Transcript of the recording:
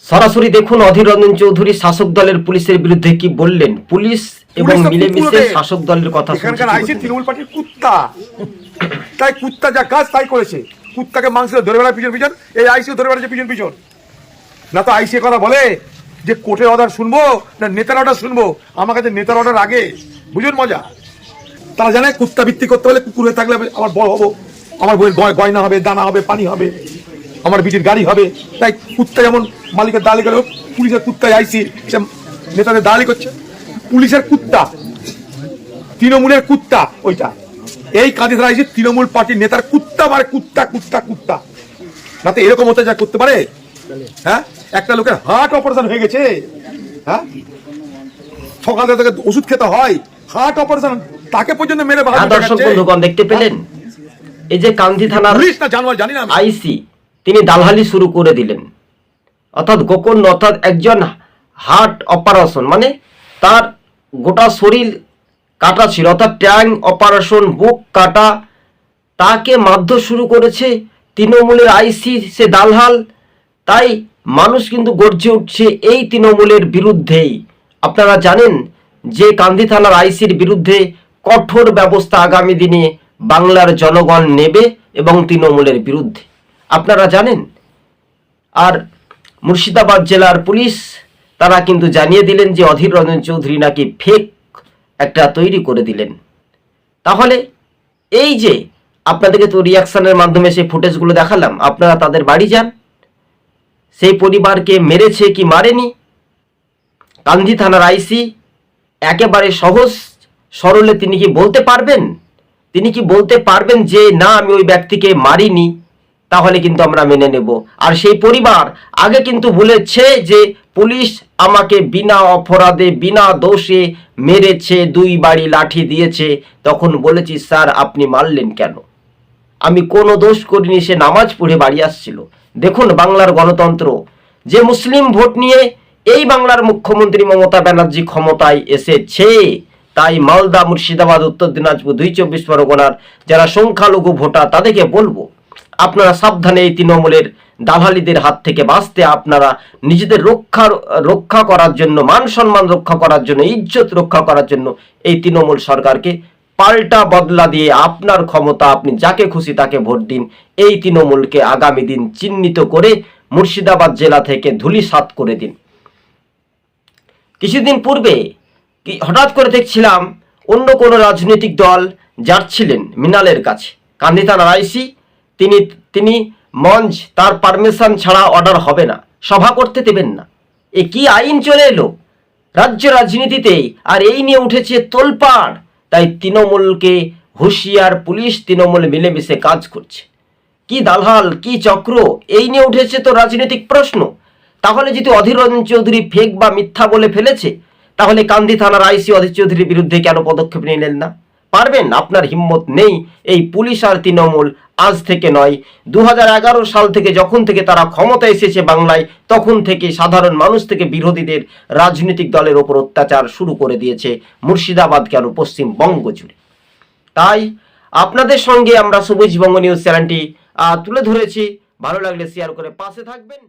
সরাসরি দেখুন অধীর রঞ্জন চৌধুরী শাসক দলের পুলিশের বিরুদ্ধে কি বললেন। পুলিশ এবং মিলেমিশে শাসক দলের কথা এখানকার আইসি তৃণমূল পার্টির কুত্তা, তাই কুত্তা যা কাজ তাই করেছে। কুত্তাকে মাংস ধরে বেড়ায় পিছন পিছন, এই আইসিও ধরে বেড়াচ্ছে পিছন পিছন। না তো আইসি কথা বলে যে কোর্টের অর্ডার শুনবো না নেতার অর্ডার শুনবো। আমার কাছে নেতার অর্ডার আগে, বুঝুন মজা। তারা জানে কুত্তা ভিত্তি করতে হলে কুকুর হয়ে থাকলে আমার বড় হবো, আমার বইয়ের গয়না হবে, দানা হবে, পানি হবে, আমার বিটির গাড়ি হবে। তাই কুত্তা যেমন মালিকের দালালি করে, পুলিশের কুত্তায় আইসি নেতাদের দালালি করছে। পুলিশের কুত্তা, তৃণমূলের কুত্তা ওইটা। এই কাজে ধরা আইসি তৃণমূল পার্টির নেতার কুত্তা, মানে কুত্তা কুত্তা কুত্তা। না তো এরকম হতে যা করতে পারে। হ্যাঁ, একটা লোকের হার্ট অপারেশন হয়ে গেছে, হ্যাঁ, সকাল থেকে ওষুধ খেতে হয়, হার্ট অপারেশন, তাকে পর্যন্ত মেরে ভালো। দর্শক বন্ধুগণ দেখতে পেলেন, এই যে কান্দি থানার জানি না আইসি তিনি দালালি শুরু করে দিলেন। অর্থাৎ গোপন, অর্থাৎ একজন হার্ট অপারেশন মানে তার গোটা শরীর কাটা ছিল, অর্থাৎ ট্যাং অপারেশন, বুক কাটা, তাকে মারধর শুরু করেছে তৃণমূলের আইসি, সে দালাল। তাই মানুষ কিন্তু গর্জে উঠছে এই তৃণমূলের বিরুদ্ধেই। আপনারা জানেন যে কান্দি থানার আইসির বিরুদ্ধে কঠোর ব্যবস্থা আগামী দিনে বাংলার জনগণ নেবে এবং তৃণমূলের বিরুদ্ধে, আপনারা জানেন। আর মুর্শিদাবাদ জেলার পুলিশ তারা কিন্তু জানিয়ে দিলেন যে অধীর রঞ্জন চৌধুরী নাকি ফেক একটা তৈরি করে দিলেন। তাহলে এই যে আপনাদেরকে তো রিয়াকশনের মাধ্যমে সেই ফুটেজগুলো দেখালাম, আপনারা তাদের বাড়ি যান, সেই পরিবারকে মেরেছে কি মারেনি। কান্দি থানার আইসি একেবারে সহজ সরলে তিনি কি বলতে পারবেন, যে না আমি ওই ব্যক্তিকে মারিনি, তাহলে কিন্তু আমরা মেনে নেব। আর সেই পরিবার আগে কিন্তু বলেছে যে পুলিশ আমাকে বিনা অপরাধে বিনা দোষে মেরেছে, 2 বাড়ি লাঠি দিয়েছে। তখন বলেছি স্যার আপনি মারলেন কেন, আমি কোনো দোষ করিনি, সে নামাজ পড়ে বাড়ি আসছিল। দেখুন বাংলার গণতন্ত্র, যে মুসলিম ভোট নিয়ে এই বাংলার মুখ্যমন্ত্রী মমতা ব্যানার্জি ক্ষমতায় এসেছে, তাই মালদা, মুর্শিদাবাদ, উত্তর দিনাজপুর, 2 24 পরগনার যারা সংখ্যালঘু ভোটার তাদেরকে বলবো আপনারা সাবধানে এই তৃণমূলের দালালিদের হাত থেকে বাঁচতে, আপনারা নিজেদের রক্ষা করার জন্য, মান সম্মান রক্ষা করার জন্য, ইজ্জত রক্ষা করার জন্য এই তৃণমূল সরকারকে পাল্টা বদলা দিয়ে আপনার ক্ষমতা, আপনি যাকে খুশি তাকে ভোট দিন। এই তৃণমূলকে আগামী দিন চিহ্নিত করে মুর্শিদাবাদ জেলা থেকে ধূলিসাৎ করে দিন। কিছুদিন পূর্বে হঠাৎ করে দেখছিলাম অন্য কোনো রাজনৈতিক দল যাচ্ছিলেন মৃণালের কাছে, কান্দি থানার আইসি তিনি মঞ্চ, তার পারমিশন ছাড়া অর্ডার হবে না, সভা করতে দেবেন না। এ কি আইন চলে এলো রাজ্য রাজনীতিতে, আর এই নিয়ে উঠেছে তোলপাড়। তাই তৃণমূলকে হুঁশিয়ার, পুলিশ তৃণমূল মিলেমিশে কাজ করছে। কি দালাল, কি চক্র, এই নিয়ে উঠেছে তো রাজনৈতিক প্রশ্ন। তাহলে যদি অধীর রঞ্জন চৌধুরী ফেক বা মিথ্যা বলে ফেলেছে, তাহলে কান্দি থানার আইসি অধীর চৌধুরীর বিরুদ্ধে কেন পদক্ষেপ নিলেন না? পারবেন? আপনার হিম্মত নেই। এই পুলিশ আর তৃণমূল আজ থেকে নয়, 2011 সাল থেকে, যখন থেকে তারা ক্ষমতা এসেছে বাংলায়, তখন থেকে সাধারণ মানুষ থেকে বিরোধীদের, রাজনৈতিক দলের ওপর অত্যাচার শুরু করে দিয়েছে মুর্শিদাবাদ কেন পশ্চিমবঙ্গ জুড়ে। তাই আপনাদের সঙ্গে আমরা সবুজ বঙ্গ নিউজ চ্যানেলটি তুলে ধরেছি। ভালো লাগলে শেয়ার করে পাশে থাকবেন।